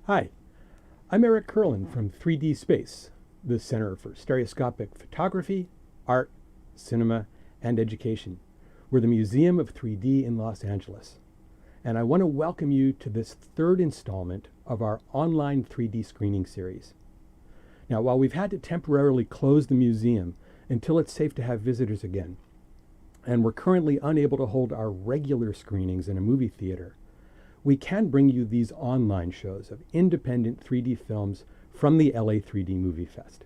Hi, I'm Eric Kurland from 3D Space, the Center for Stereoscopic Photography, Art, Cinema, and Education. We're the Museum of 3D in Los Angeles. And I want to welcome you to this third installment of our online 3D screening series. Now, while we've had to temporarily close the museum until it's safe to have visitors again, and we're currently unable to hold our regular screenings in a movie theater, we can bring you these online shows of independent 3D films from the LA 3D Movie Fest.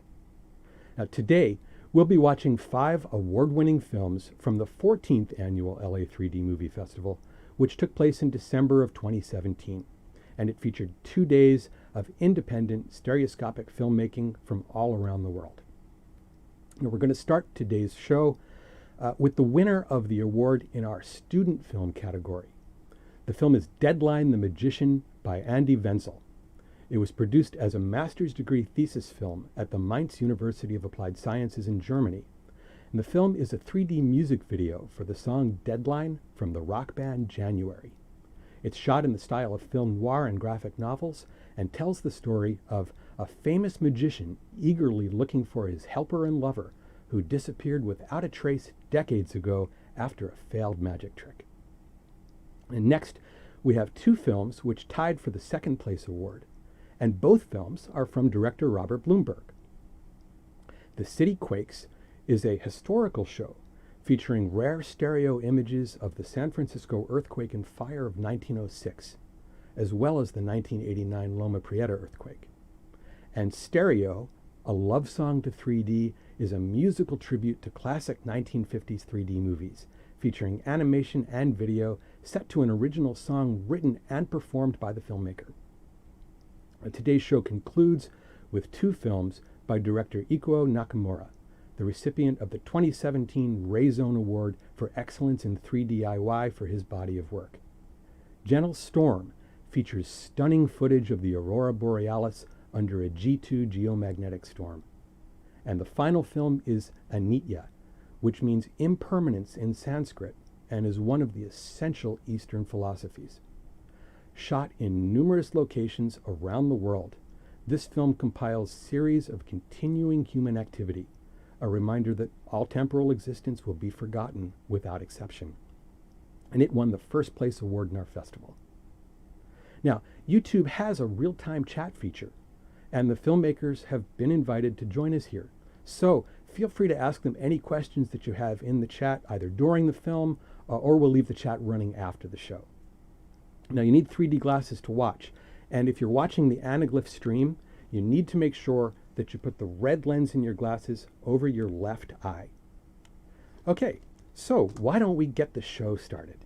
Now, today, we'll be watching 5 award-winning films from the 14th annual LA 3D Movie Festival, which took place in December of 2017. And it featured 2 days of independent stereoscopic filmmaking from all around the world. Now, we're going to start today's show with the winner of the award in our student film category. The film is Deadline the Magician by Andi Wenzel. It was produced as a master's degree thesis film at the Mainz University of Applied Sciences in Germany. And the film is a 3D music video for the song Deadline from the rock band January. It's shot in the style of film noir and graphic novels and tells the story of a famous magician eagerly looking for his helper and lover who disappeared without a trace decades ago after a failed magic trick. And next, we have 2 films which tied for the second place award, and both films are from director Robert Bloomberg. The City Quakes is a historical show featuring rare stereo images of the San Francisco earthquake and fire of 1906, as well as the 1989 Loma Prieta earthquake. And Stereo, a love song to 3D, is a musical tribute to classic 1950s 3D movies, featuring animation and video set to an original song written and performed by the filmmaker. Today's show concludes with 2 films by director Ikuo Nakamura, the recipient of the 2017 Ray Zone Award for Excellence in 3DIY for his body of work. Gentle Storm features stunning footage of the aurora borealis under a G2 geomagnetic storm. And the final film is ANITYA, which means impermanence in Sanskrit and is one of the essential Eastern philosophies. Shot in numerous locations around the world, this film compiles series of continuing human activity, a reminder that all temporal existence will be forgotten without exception. And it won the first place award in our festival. Now, YouTube has a real-time chat feature, and the filmmakers have been invited to join us here. So feel free to ask them any questions that you have in the chat, either during the film or we'll leave the chat running after the show. Now, you need 3D glasses to watch, and if you're watching the anaglyph stream, you need to make sure that you put the red lens in your glasses over your left eye. Okay, so why don't we get the show started?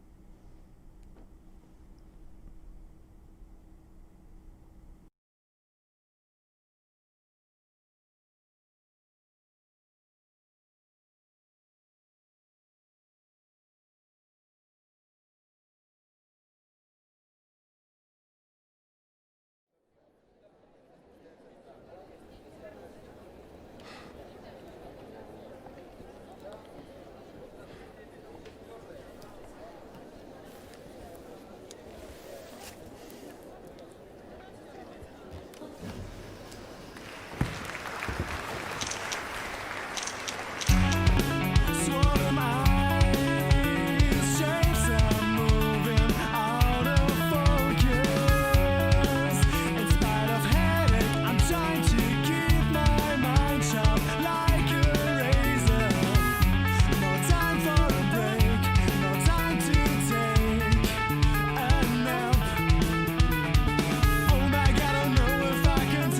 Oh my God, I don't know if I can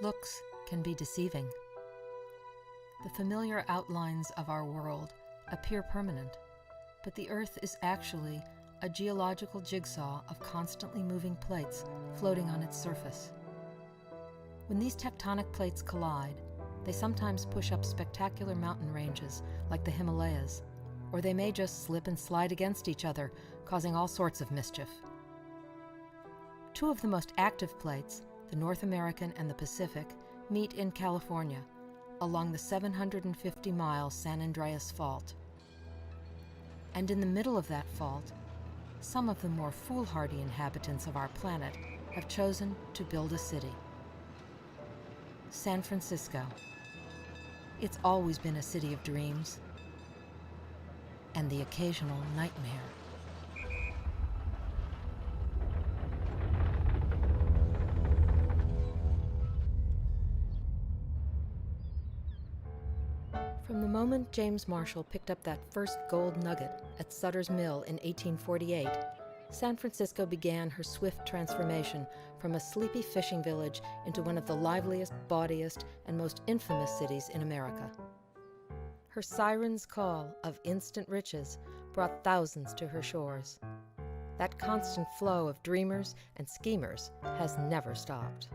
Looks can be deceiving. The familiar outlines of our world appear permanent, but the Earth is actually a geological jigsaw of constantly moving plates floating on its surface. When these tectonic plates collide, they sometimes push up spectacular mountain ranges like the Himalayas, or they may just slip and slide against each other, causing all sorts of mischief. Two of the most active plates, the North American and the Pacific, meet in California, along the 750-mile San Andreas Fault. And in the middle of that fault, some of the more foolhardy inhabitants of our planet have chosen to build a city. San Francisco. It's always been a city of dreams and the occasional nightmare. From the moment James Marshall picked up that first gold nugget at Sutter's Mill in 1848, San Francisco began her swift transformation from a sleepy fishing village into one of the liveliest, bawdiest, and most infamous cities in America. Her siren's call of instant riches brought thousands to her shores. That constant flow of dreamers and schemers has never stopped.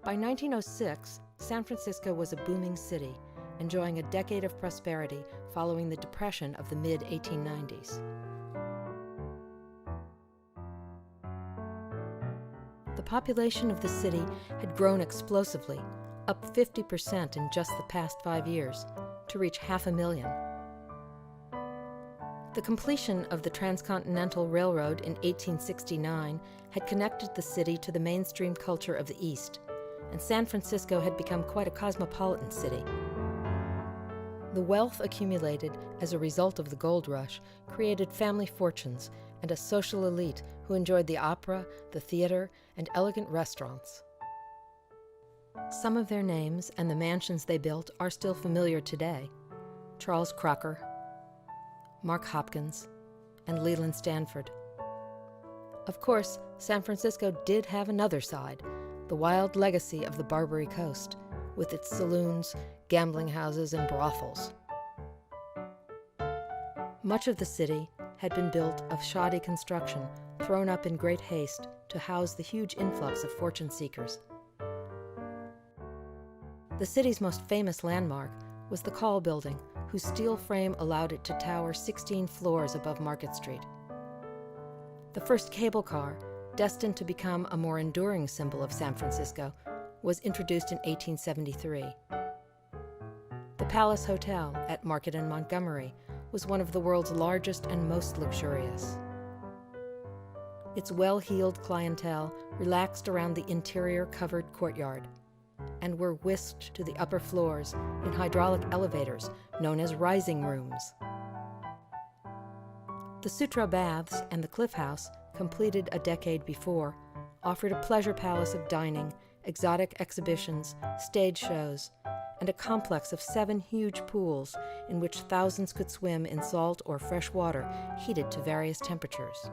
By 1906, San Francisco was a booming city, enjoying a decade of prosperity following the Depression of the mid-1890s. The population of the city had grown explosively, up 50% in just the past 5 years, to reach 500,000. The completion of the Transcontinental Railroad in 1869 had connected the city to the mainstream culture of the East, and San Francisco had become quite a cosmopolitan city. The wealth accumulated as a result of the gold rush created family fortunes and a social elite who enjoyed the opera, the theater, and elegant restaurants. Some of their names and the mansions they built are still familiar today. Charles Crocker, Mark Hopkins, and Leland Stanford. Of course, San Francisco did have another side, the wild legacy of the Barbary Coast, with its saloons, gambling houses, and brothels. Much of the city had been built of shoddy construction, thrown up in great haste to house the huge influx of fortune seekers. The city's most famous landmark was the Call Building, whose steel frame allowed it to tower 16 floors above Market Street. The first cable car, destined to become a more enduring symbol of San Francisco, was introduced in 1873. The Palace Hotel at Market and Montgomery was one of the world's largest and most luxurious. Its well-heeled clientele relaxed around the interior covered courtyard and were whisked to the upper floors in hydraulic elevators known as rising rooms. The Sutra Baths and the Cliff House, completed a decade before, offered a pleasure palace of dining, exotic exhibitions, stage shows, and a complex of 7 huge pools in which thousands could swim in salt or fresh water heated to various temperatures.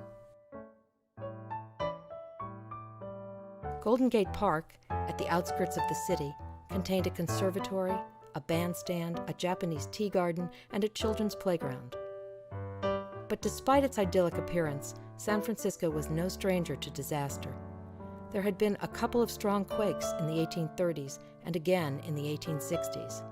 Golden Gate Park, at the outskirts of the city, contained a conservatory, a bandstand, a Japanese tea garden, and a children's playground. But despite its idyllic appearance, San Francisco was no stranger to disaster. There had been a couple of strong quakes in the 1830s and again in the 1860s.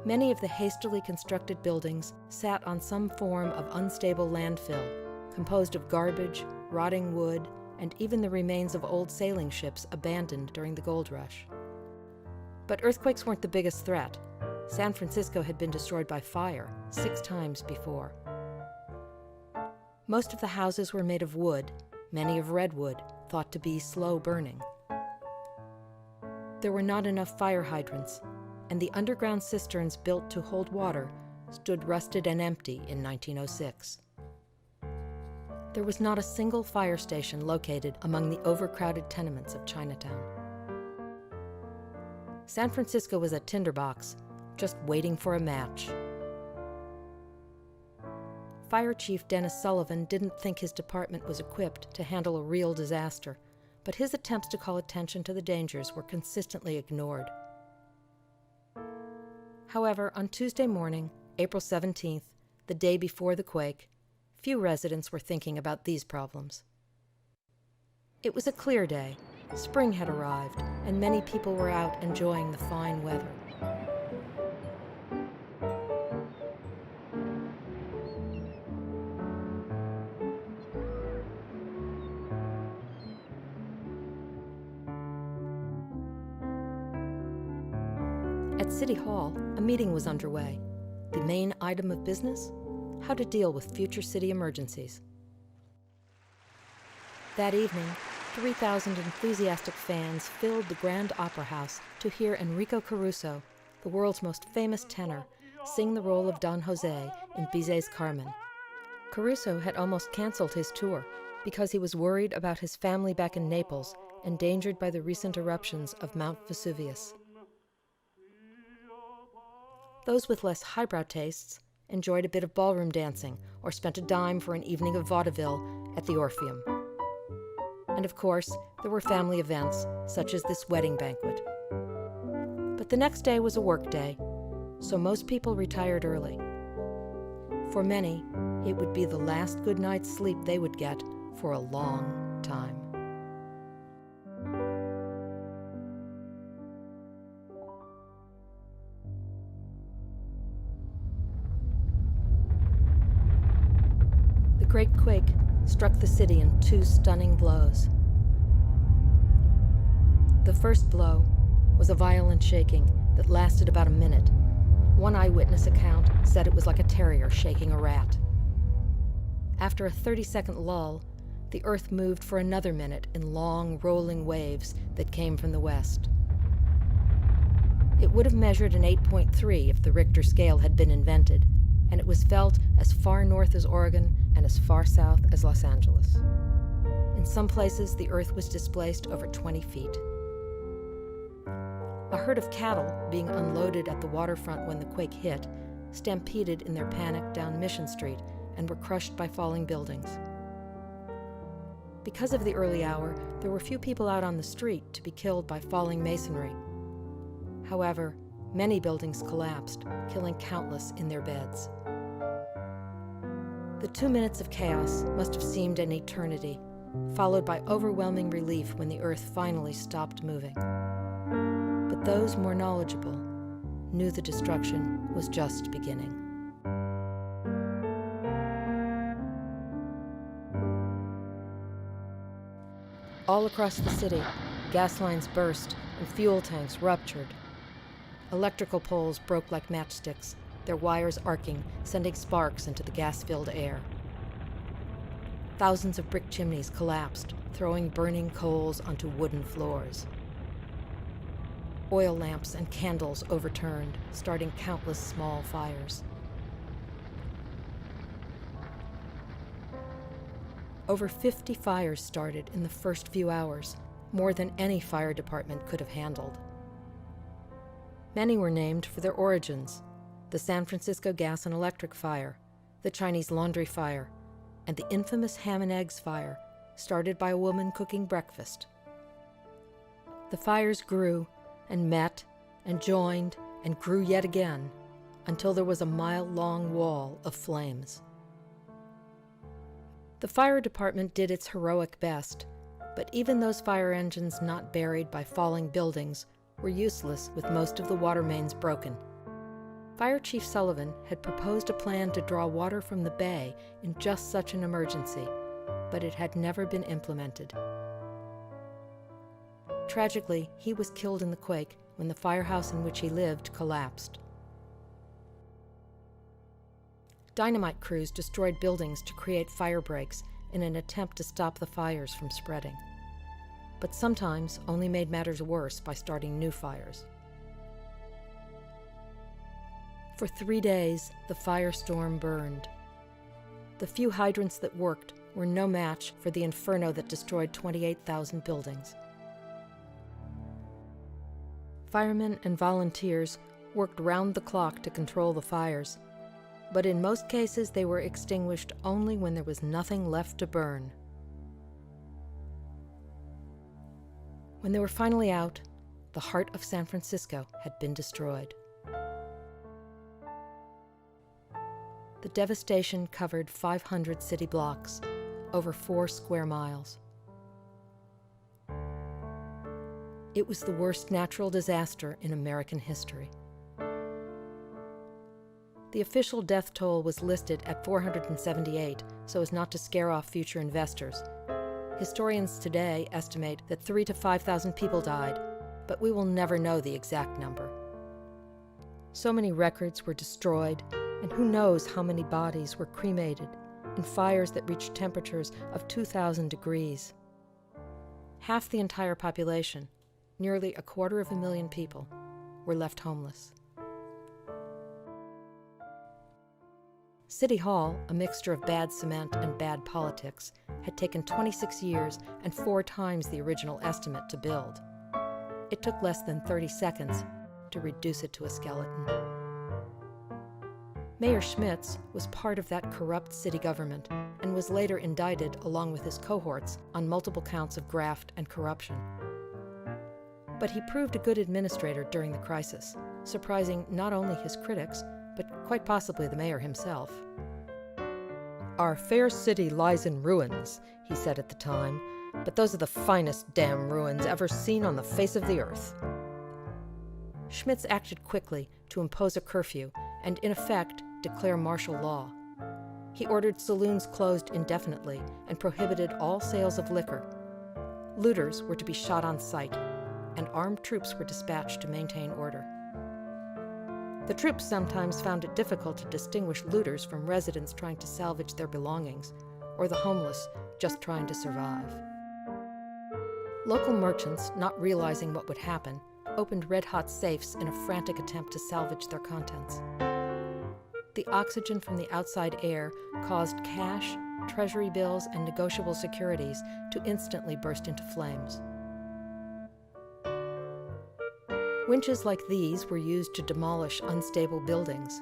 Many of the hastily constructed buildings sat on some form of unstable landfill, composed of garbage, rotting wood, and even the remains of old sailing ships abandoned during the gold rush. But earthquakes weren't the biggest threat. San Francisco had been destroyed by fire 6 times before. Most of the houses were made of wood, many of redwood, thought to be slow burning. There were not enough fire hydrants, and the underground cisterns built to hold water stood rusted and empty in 1906. There was not a single fire station located among the overcrowded tenements of Chinatown. San Francisco was a tinderbox, just waiting for a match. Fire Chief Dennis Sullivan didn't think his department was equipped to handle a real disaster, but his attempts to call attention to the dangers were consistently ignored. However, on Tuesday morning, April 17th, the day before the quake, few residents were thinking about these problems. It was a clear day. Spring had arrived, and many people were out enjoying the fine weather. At City Hall, a meeting was underway. The main item of business? How to deal with future city emergencies. That evening, 3,000 enthusiastic fans filled the Grand Opera House to hear Enrico Caruso, the world's most famous tenor, sing the role of Don Jose in Bizet's Carmen. Caruso had almost canceled his tour because he was worried about his family back in Naples, endangered by the recent eruptions of Mount Vesuvius. Those with less highbrow tastes enjoyed a bit of ballroom dancing or spent a dime for an evening of vaudeville at the Orpheum. And of course, there were family events, such as this wedding banquet. But the next day was a work day, so most people retired early. For many, it would be the last good night's sleep they would get for a long time. The Great Quake struck the city in two stunning blows. The first blow was a violent shaking that lasted about a minute. One eyewitness account said it was like a terrier shaking a rat. After a 30-second lull, the earth moved for another minute in long, rolling waves that came from the west. It would have measured an 8.3 if the Richter scale had been invented, and it was felt as far north as Oregon and as far south as Los Angeles. In some places, the earth was displaced over 20 feet. A herd of cattle being unloaded at the waterfront when the quake hit stampeded in their panic down Mission Street and were crushed by falling buildings. Because of the early hour, there were few people out on the street to be killed by falling masonry. However, many buildings collapsed, killing countless in their beds. The 2 minutes of chaos must have seemed an eternity, followed by overwhelming relief when the earth finally stopped moving. But those more knowledgeable knew the destruction was just beginning. All across the city, gas lines burst and fuel tanks ruptured. Electrical poles broke like matchsticks, their wires arcing, sending sparks into the gas-filled air. Thousands of brick chimneys collapsed, throwing burning coals onto wooden floors. Oil lamps and candles overturned, starting countless small fires. Over 50 fires started in the first few hours, more than any fire department could have handled. Many were named for their origins: the San Francisco Gas and Electric Fire, the Chinese Laundry Fire, and the infamous Ham and Eggs Fire, started by a woman cooking breakfast. The fires grew and met and joined and grew yet again until there was a mile-long wall of flames. The fire department did its heroic best, but even those fire engines not buried by falling buildings were useless with most of the water mains broken. Fire Chief Sullivan had proposed a plan to draw water from the bay in just such an emergency, but it had never been implemented. Tragically, he was killed in the quake when the firehouse in which he lived collapsed. Dynamite crews destroyed buildings to create fire breaks in an attempt to stop the fires from spreading, but sometimes only made matters worse by starting new fires. For 3 days, the firestorm burned. The few hydrants that worked were no match for the inferno that destroyed 28,000 buildings. Firemen and volunteers worked round the clock to control the fires, but in most cases they were extinguished only when there was nothing left to burn. When they were finally out, the heart of San Francisco had been destroyed. The devastation covered 500 city blocks, over 4 square miles. It was the worst natural disaster in American history. The official death toll was listed at 478, so as not to scare off future investors. Historians today estimate that 3,000 to 5,000 people died, but we will never know the exact number. So many records were destroyed, and who knows how many bodies were cremated in fires that reached temperatures of 2,000 degrees. Half the entire population, nearly 250,000 people, were left homeless. City Hall, a mixture of bad cement and bad politics, had taken 26 years and 4 times the original estimate to build. It took less than 30 seconds to reduce it to a skeleton. Mayor Schmitz was part of that corrupt city government and was later indicted along with his cohorts on multiple counts of graft and corruption. But he proved a good administrator during the crisis, surprising not only his critics, but quite possibly the mayor himself. "Our fair city lies in ruins," he said at the time, "but those are the finest damn ruins ever seen on the face of the earth." Schmitz acted quickly to impose a curfew and, in effect, declare martial law. He ordered saloons closed indefinitely and prohibited all sales of liquor. Looters were to be shot on sight, and armed troops were dispatched to maintain order. The troops sometimes found it difficult to distinguish looters from residents trying to salvage their belongings, or the homeless just trying to survive. Local merchants, not realizing what would happen, opened red-hot safes in a frantic attempt to salvage their contents. The oxygen from the outside air caused cash, treasury bills, and negotiable securities to instantly burst into flames. Winches like these were used to demolish unstable buildings,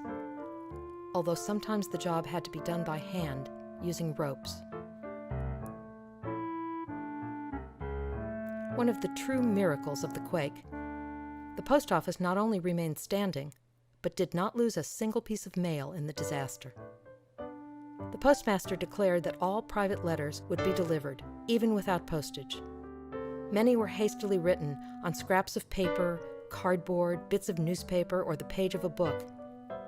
although sometimes the job had to be done by hand, using ropes. One of the true miracles of the quake, the post office not only remained standing, but did not lose a single piece of mail in the disaster. The postmaster declared that all private letters would be delivered, even without postage. Many were hastily written on scraps of paper, cardboard, bits of newspaper, or the page of a book,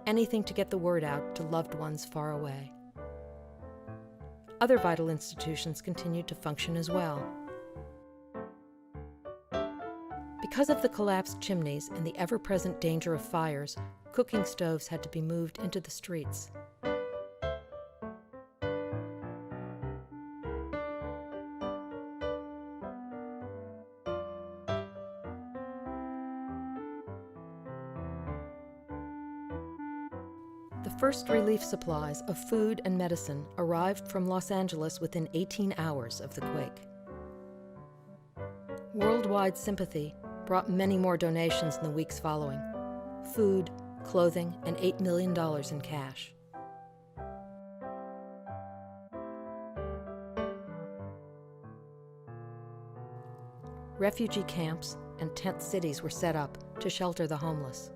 anything to get the word out to loved ones far away. Other vital institutions continued to function as well. Because of the collapsed chimneys and the ever-present danger of fires, cooking stoves had to be moved into the streets. The first relief supplies of food and medicine arrived from Los Angeles within 18 hours of the quake. Worldwide sympathy brought many more donations in the weeks following: food, clothing, and $8 million in cash. Refugee camps and tent cities were set up to shelter the homeless.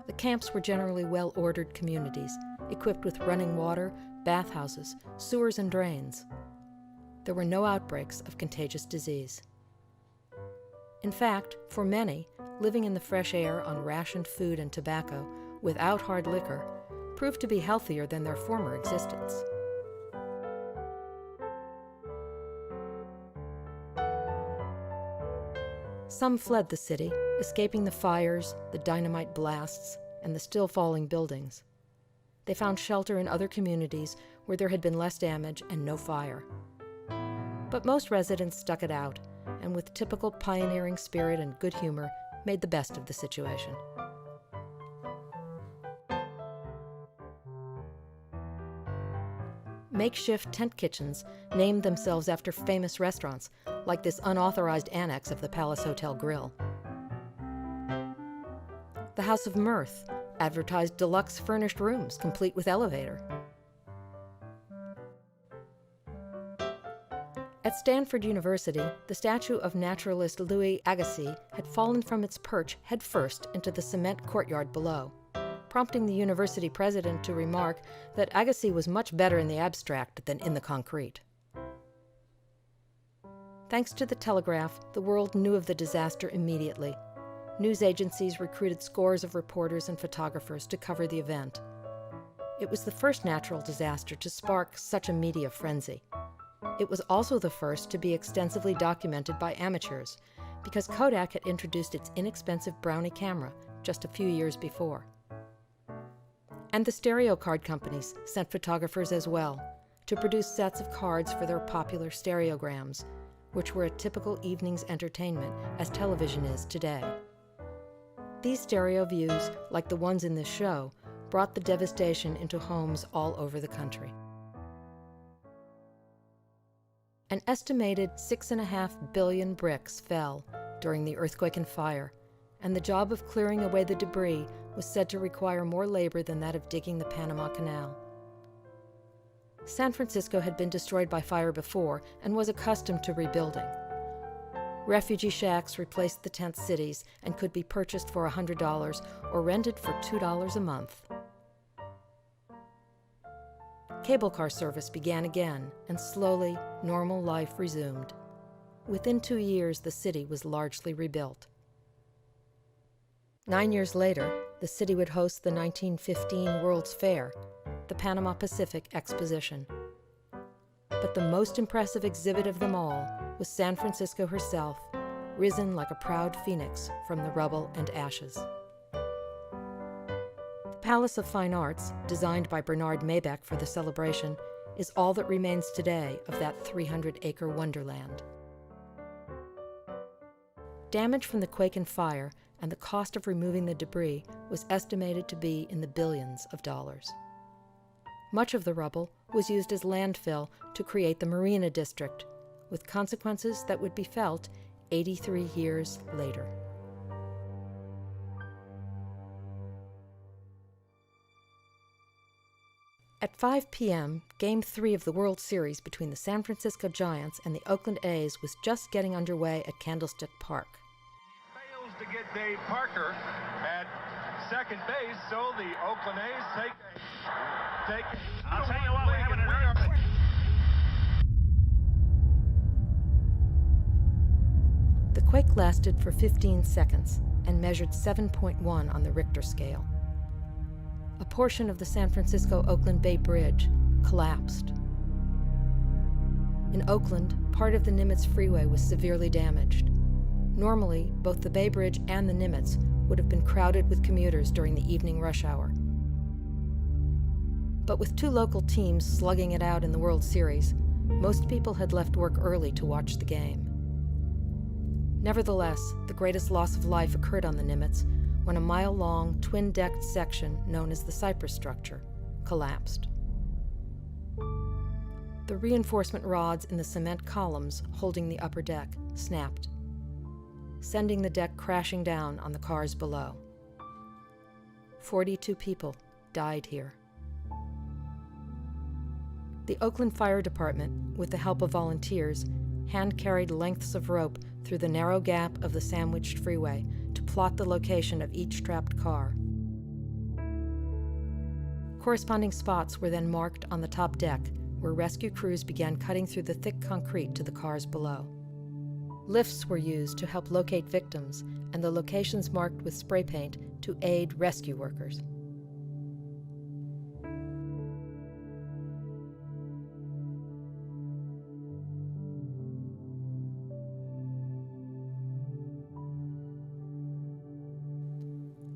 The camps were generally well-ordered communities, equipped with running water, bathhouses, sewers, and drains. There were no outbreaks of contagious disease. In fact, for many, living in the fresh air on rationed food and tobacco, without hard liquor, proved to be healthier than their former existence. Some fled the city, escaping the fires, the dynamite blasts, and the still falling buildings. They found shelter in other communities where there had been less damage and no fire. But most residents stuck it out, and with typical pioneering spirit and good humor, made the best of the situation. Makeshift tent kitchens named themselves after famous restaurants, like this unauthorized annex of the Palace Hotel Grill. The House of Mirth, advertised deluxe furnished rooms complete with elevator. At Stanford University, the statue of naturalist Louis Agassiz had fallen from its perch headfirst into the cement courtyard below, prompting the university president to remark that Agassiz was much better in the abstract than in the concrete. Thanks to the telegraph, the world knew of the disaster immediately. News agencies recruited scores of reporters and photographers to cover the event. It was the first natural disaster to spark such a media frenzy. It was also the first to be extensively documented by amateurs, because Kodak had introduced its inexpensive Brownie camera just a few years before. And the stereo card companies sent photographers as well, to produce sets of cards for their popular stereograms, which were a typical evening's entertainment as television is today. These stereo views, like the ones in this show, brought the devastation into homes all over the country. An estimated 6.5 billion bricks fell during the earthquake and fire, and the job of clearing away the debris was said to require more labor than that of digging the Panama Canal. San Francisco had been destroyed by fire before and was accustomed to rebuilding. Refugee shacks replaced the tent cities and could be purchased for $100 or rented for $2 a month. Cable car service began again, and slowly, normal life resumed. Within 2 years, the city was largely rebuilt. 9 years later, the city would host the 1915 World's Fair, the Panama Pacific Exposition. But the most impressive exhibit of them all was San Francisco herself, risen like a proud phoenix from the rubble and ashes. The Palace of Fine Arts, designed by Bernard Maybeck for the celebration, is all that remains today of that 300-acre wonderland. Damage from the quake and fire and the cost of removing the debris was estimated to be in the billions of dollars. Much of the rubble was used as landfill to create the Marina District, with consequences that would be felt 83 years later. At 5 p.m., Game 3 of the World Series between the San Francisco Giants and the Oakland A's was just getting underway at Candlestick Park. Fails to get Dave Parker at second base, so the Oakland A's take. I'll tell you what, we're having another. The quake lasted for 15 seconds and measured 7.1 on the Richter scale. A portion of the San Francisco-Oakland Bay Bridge collapsed. In Oakland, part of the Nimitz Freeway was severely damaged. Normally, both the Bay Bridge and the Nimitz would have been crowded with commuters during the evening rush hour. But with two local teams slugging it out in the World Series, most people had left work early to watch the game. Nevertheless, the greatest loss of life occurred on the Nimitz when a mile-long, twin-decked section known as the Cypress structure collapsed. The reinforcement rods in the cement columns holding the upper deck snapped, sending the deck crashing down on the cars below. 42 people died here. The Oakland Fire Department, with the help of volunteers, hand-carried lengths of rope through the narrow gap of the sandwiched freeway to plot the location of each trapped car. Corresponding spots were then marked on the top deck, where rescue crews began cutting through the thick concrete to the cars below. Lifts were used to help locate victims, and the locations marked with spray paint to aid rescue workers.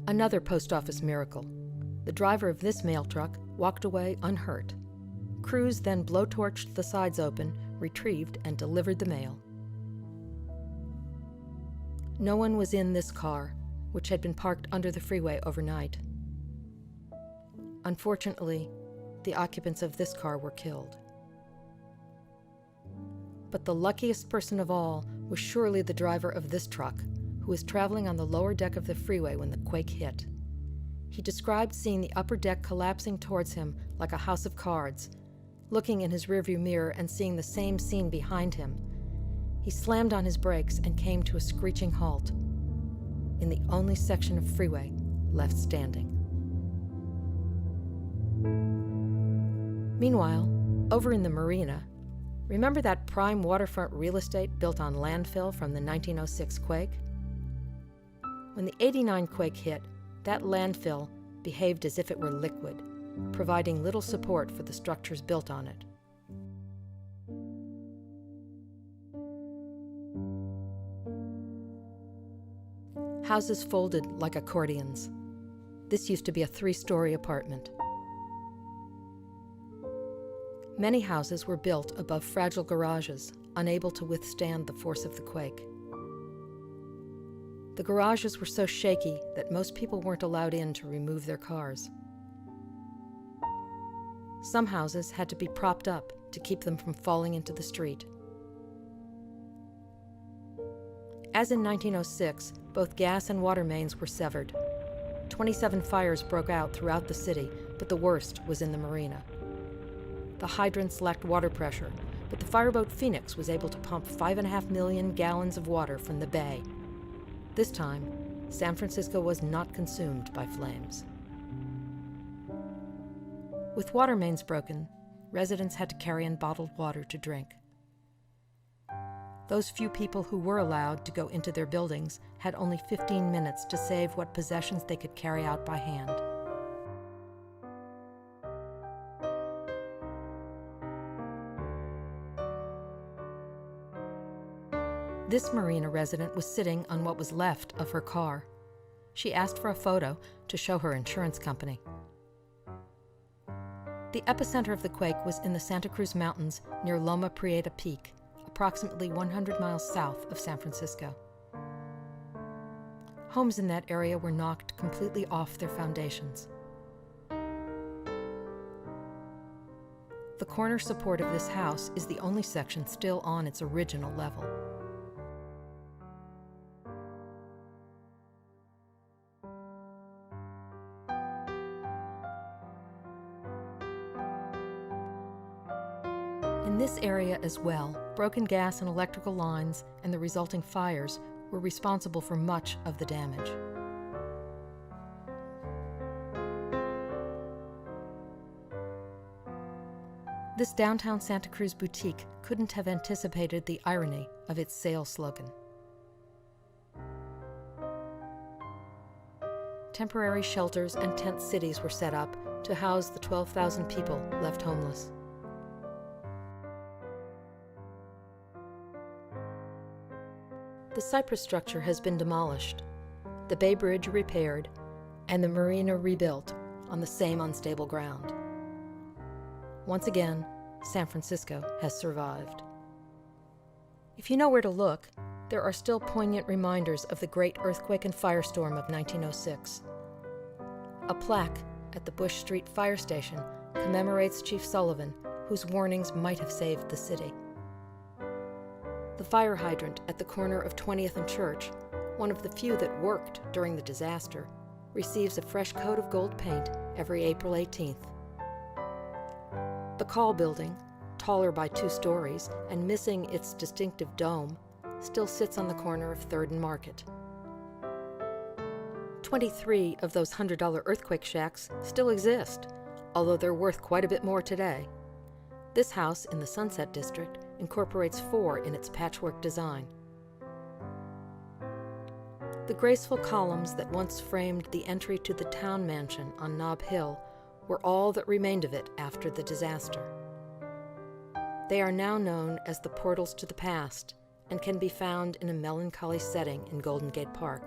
Another post office miracle. The driver of this mail truck walked away unhurt. Crews then blowtorched the sides open, retrieved, and delivered the mail. No one was in this car, which had been parked under the freeway overnight. Unfortunately, the occupants of this car were killed. But the luckiest person of all was surely the driver of this truck, who was traveling on the lower deck of the freeway when the quake hit. He described seeing the upper deck collapsing towards him like a house of cards, looking in his rearview mirror and seeing the same scene behind him. He slammed on his brakes and came to a screeching halt in the only section of freeway left standing. Meanwhile, over in the marina, remember that prime waterfront real estate built on landfill from the 1906 quake? When the '89 quake hit, that landfill behaved as if it were liquid, providing little support for the structures built on it. Houses folded like accordions. This used to be a 3-story apartment. Many houses were built above fragile garages, unable to withstand the force of the quake. The garages were so shaky that most people weren't allowed in to remove their cars. Some houses had to be propped up to keep them from falling into the street. As in 1906, both gas and water mains were severed. 27 fires broke out throughout the city, but the worst was in the marina. The hydrants lacked water pressure, but the fireboat Phoenix was able to pump 5.5 million gallons of water from the bay. This time, San Francisco was not consumed by flames. With water mains broken, residents had to carry in bottled water to drink. Those few people who were allowed to go into their buildings had only 15 minutes to save what possessions they could carry out by hand. This marina resident was sitting on what was left of her car. She asked for a photo to show her insurance company. The epicenter of the quake was in the Santa Cruz Mountains near Loma Prieta Peak, approximately 100 miles south of San Francisco. Homes in that area were knocked completely off their foundations. The corner support of this house is the only section still on its original level. In this area as well, broken gas and electrical lines and the resulting fires were responsible for much of the damage. This downtown Santa Cruz boutique couldn't have anticipated the irony of its sales slogan. Temporary shelters and tent cities were set up to house the 12,000 people left homeless. The cypress structure has been demolished, the Bay Bridge repaired, and the marina rebuilt on the same unstable ground. Once again, San Francisco has survived. If you know where to look, there are still poignant reminders of the great earthquake and firestorm of 1906. A plaque at the Bush Street Fire Station commemorates Chief Sullivan, whose warnings might have saved the city. The fire hydrant at the corner of 20th and Church, one of the few that worked during the disaster, receives a fresh coat of gold paint every April 18th. The Call building, taller by 2 stories and missing its distinctive dome, still sits on the corner of 3rd and Market. 23 of those $100 earthquake shacks still exist, although they're worth quite a bit more today. This house in the Sunset District incorporates 4 in its patchwork design. The graceful columns that once framed the entry to the town mansion on Nob Hill were all that remained of it after the disaster. They are now known as the portals to the past and can be found in a melancholy setting in Golden Gate Park.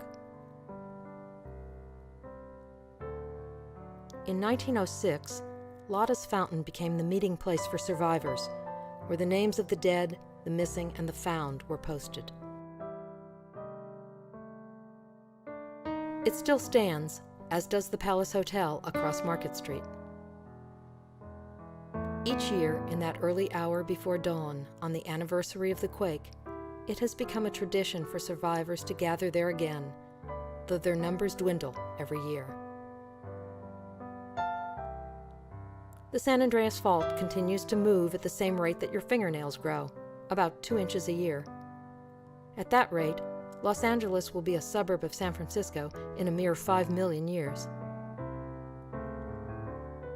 In 1906, Lotta's Fountain became the meeting place for survivors, where the names of the dead, the missing, and the found were posted. It still stands, as does the Palace Hotel across Market Street. Each year, in that early hour before dawn, on the anniversary of the quake, it has become a tradition for survivors to gather there again, though their numbers dwindle every year. The San Andreas Fault continues to move at the same rate that your fingernails grow, about 2 inches a year. At that rate, Los Angeles will be a suburb of San Francisco in a mere 5 million years.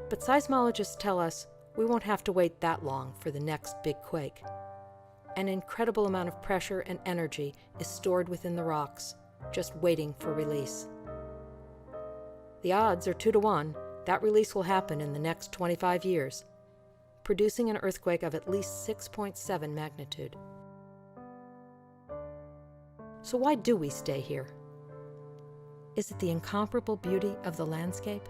But seismologists tell us we won't have to wait that long for the next big quake. An incredible amount of pressure and energy is stored within the rocks, just waiting for release. The odds are 2 to 1 that release will happen in the next 25 years, producing an earthquake of at least 6.7 magnitude. So why do we stay here? Is it the incomparable beauty of the landscape?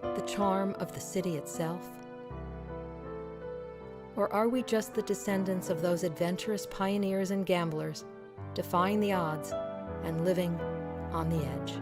The charm of the city itself? Or are we just the descendants of those adventurous pioneers and gamblers, defying the odds and living on the edge?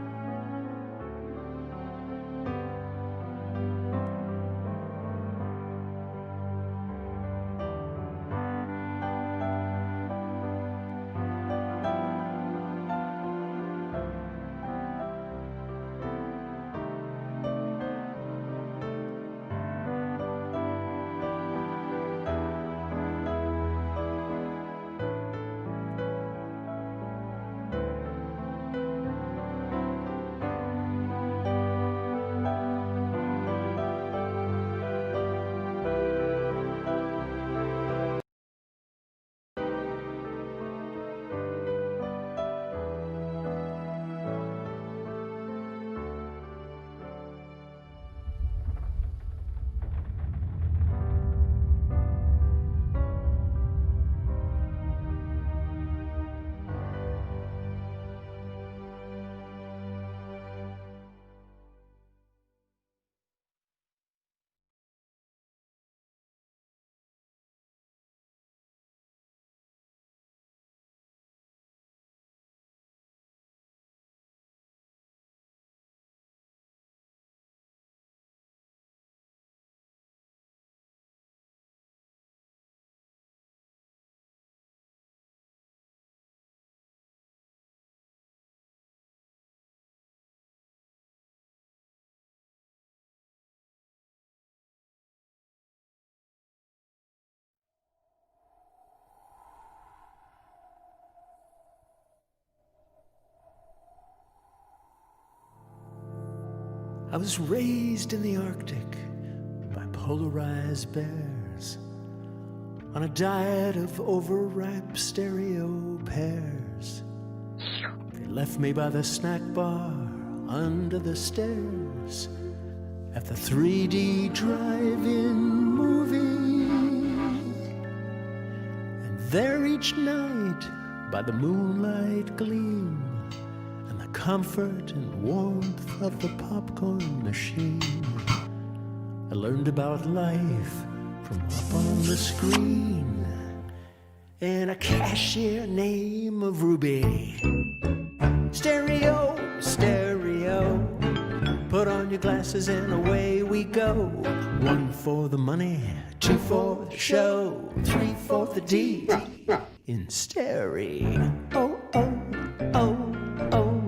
I was raised in the Arctic by polarized bears on a diet of overripe stereo pears. They left me by the snack bar under the stairs at the 3D drive-in movie. And there each night by the moonlight gleam and the comfort and warmth of the popcorn machine, I learned about life from up on the screen and a cashier named Ruby. Stereo, stereo, put on your glasses and away we go. 1 for the money, 2 for the show, 3 for the D in stereo. Oh, oh, oh, oh,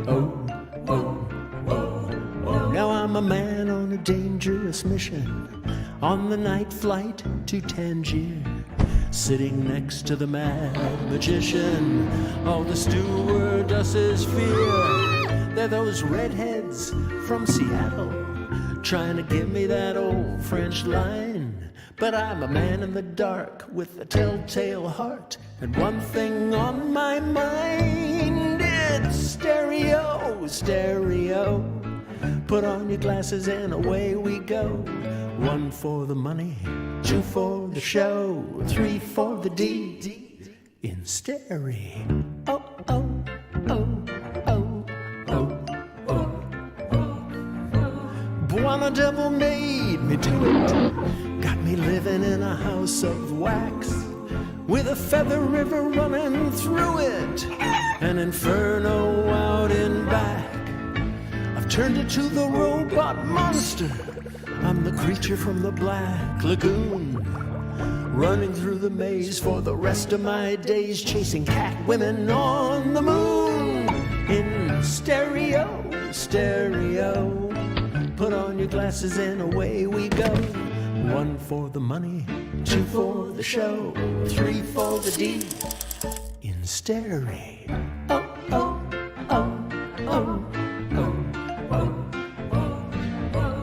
oh, oh, oh, oh. Now I'm a man on a dangerous mission on the night flight to Tangier, sitting next to the mad magician. All the stewardesses fear. They're those redheads from Seattle trying to give me that old French line. But I'm a man in the dark with a telltale heart and one thing on my mind. It's stereo, stereo. Put on your glasses and away we go. 1 for the money, 2 for the show, 3 for the D in stereo. Oh, oh, oh, oh, oh, oh, oh. Buona devil made me do it. Got me living in a house of wax with a feather river running through it, an inferno out in back. I've turned it to the robot monster. I'm the creature from the Black Lagoon, running through the maze for the rest of my days, chasing cat women on the moon. In stereo, stereo, Put on your glasses and away we go. 1 for the money, 2 for the show, 3 for the D in stereo. Oh, oh, oh, oh, oh, oh, oh, oh.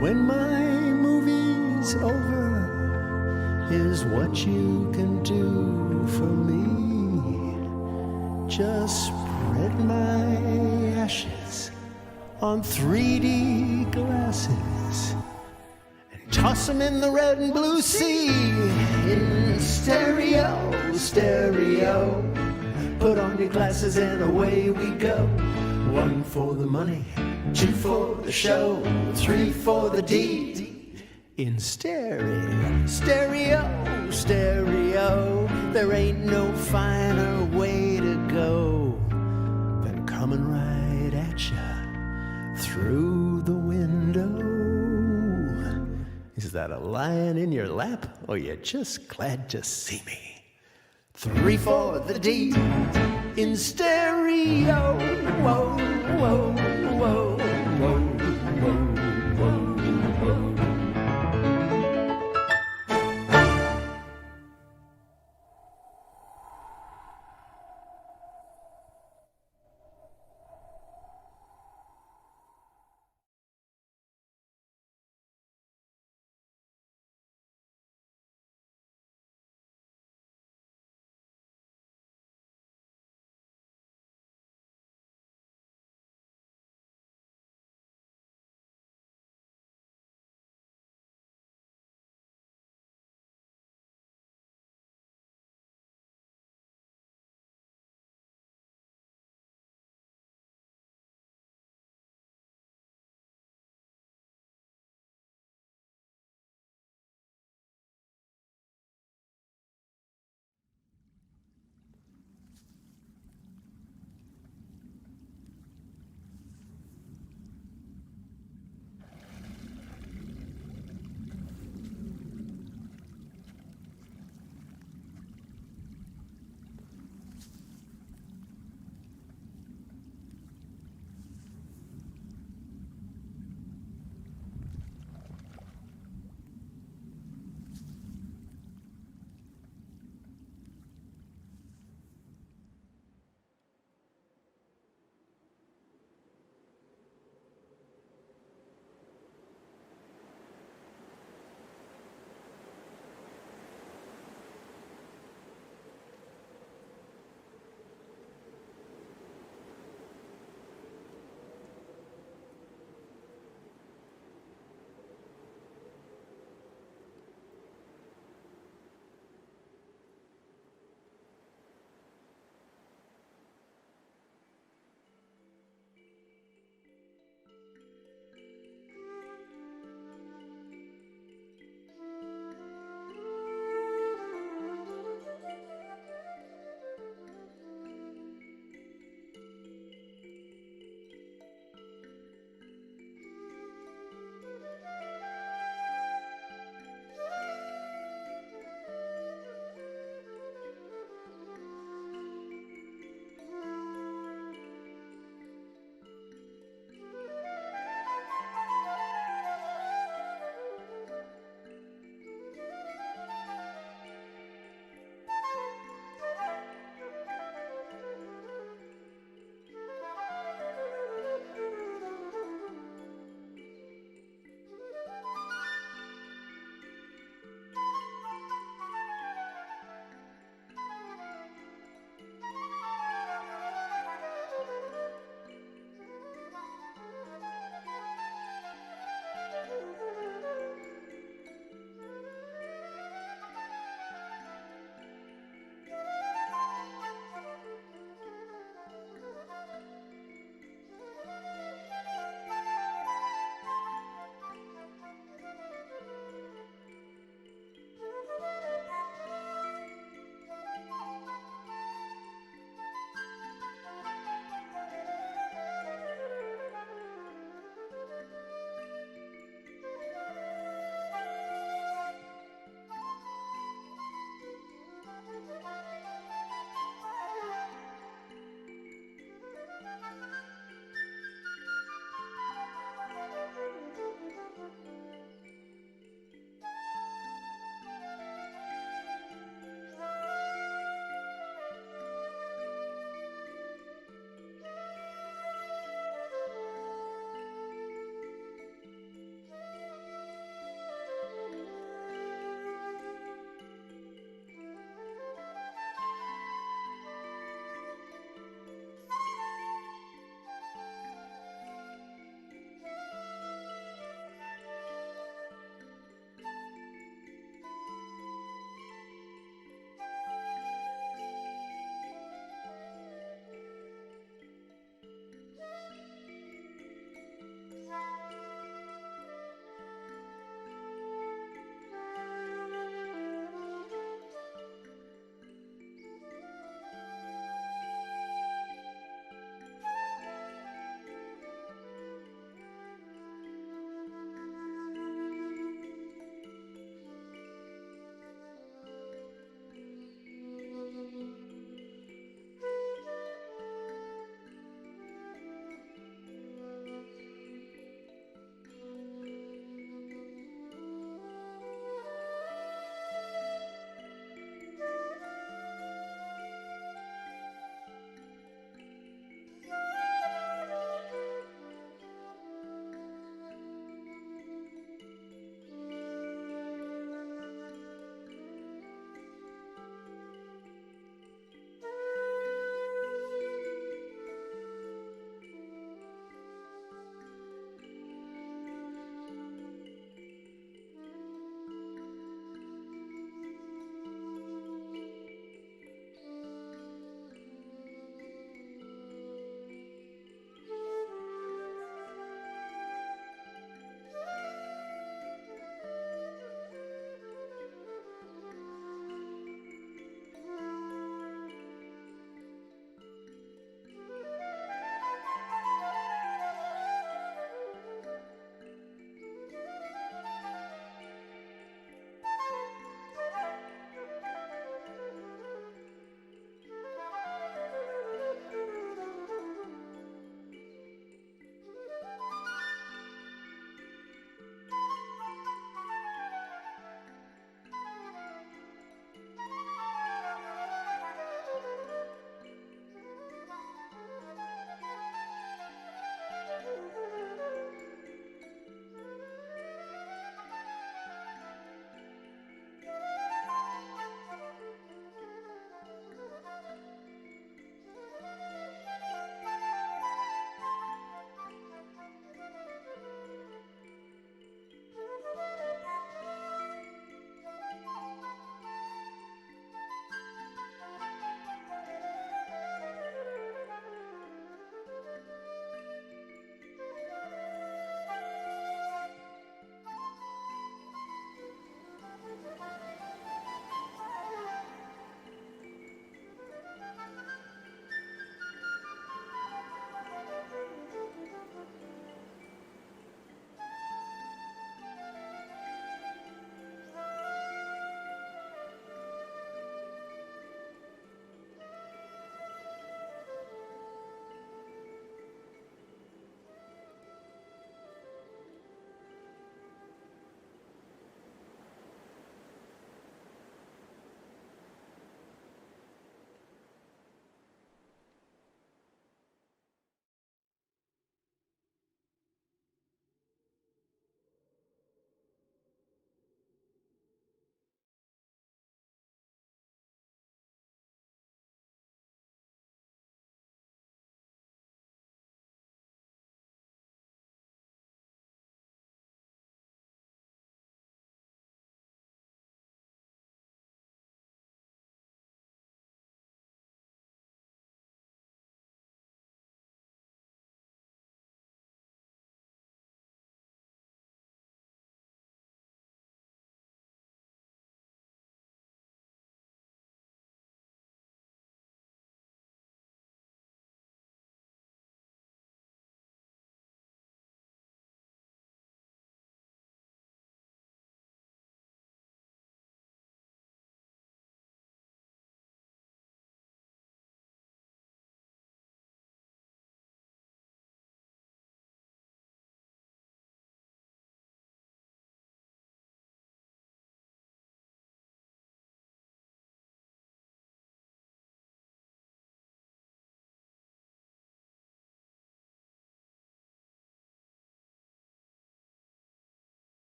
When my movie's over, here's what you can do for me. Just spread my ashes on 3D glasses and toss them in the red and blue sea in stereo, stereo. Put on your glasses and away we go. 1 for the money, 2 for the show, 3 for the D in stereo, stereo, stereo. There ain't no finer way to go than coming right at ya through the window. Is that a lion in your lap, or you just glad to see me? 3 for the D in stereo. Whoa, whoa, whoa, whoa, whoa.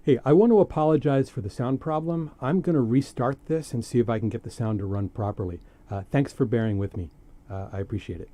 Hey, I want to apologize for the sound problem. I'm going to restart this and see if I can get the sound to run properly. Thanks for bearing with me. I appreciate it.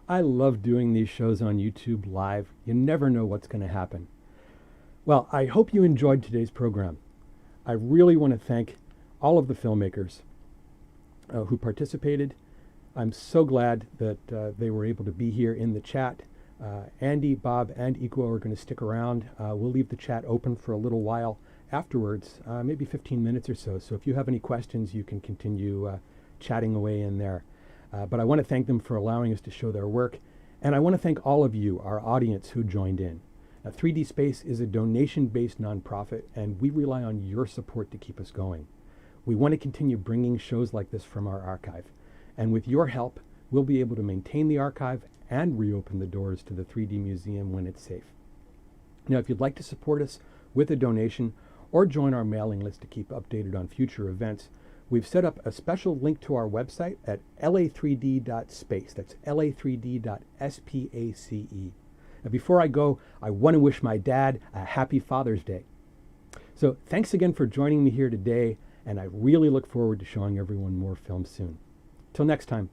I love doing these shows on YouTube live. You never know what's going to happen. Well, I hope you enjoyed today's program. I really want to thank all of the filmmakers who participated. I'm so glad that they were able to be here in the chat. Andi, Bob, and Ikuo are going to stick around. We'll leave the chat open for a little while afterwards, maybe 15 minutes or so. So if you have any questions, you can continue chatting away in there. But I want to thank them for allowing us to show their work. And I want to thank all of you, our audience, who joined in. 3D Space is a donation-based nonprofit, and we rely on your support to keep us going. We want to continue bringing shows like this from our archive. And with your help, we'll be able to maintain the archive and reopen the doors to the 3D Museum when it's safe. Now, if you'd like to support us with a donation or join our mailing list to keep updated on future events, we've set up a special link to our website at la3d.space. That's la3d.space. Now, before I go, I want to wish my dad a happy Father's Day. So thanks again for joining me here today, and I really look forward to showing everyone more films soon. Till next time.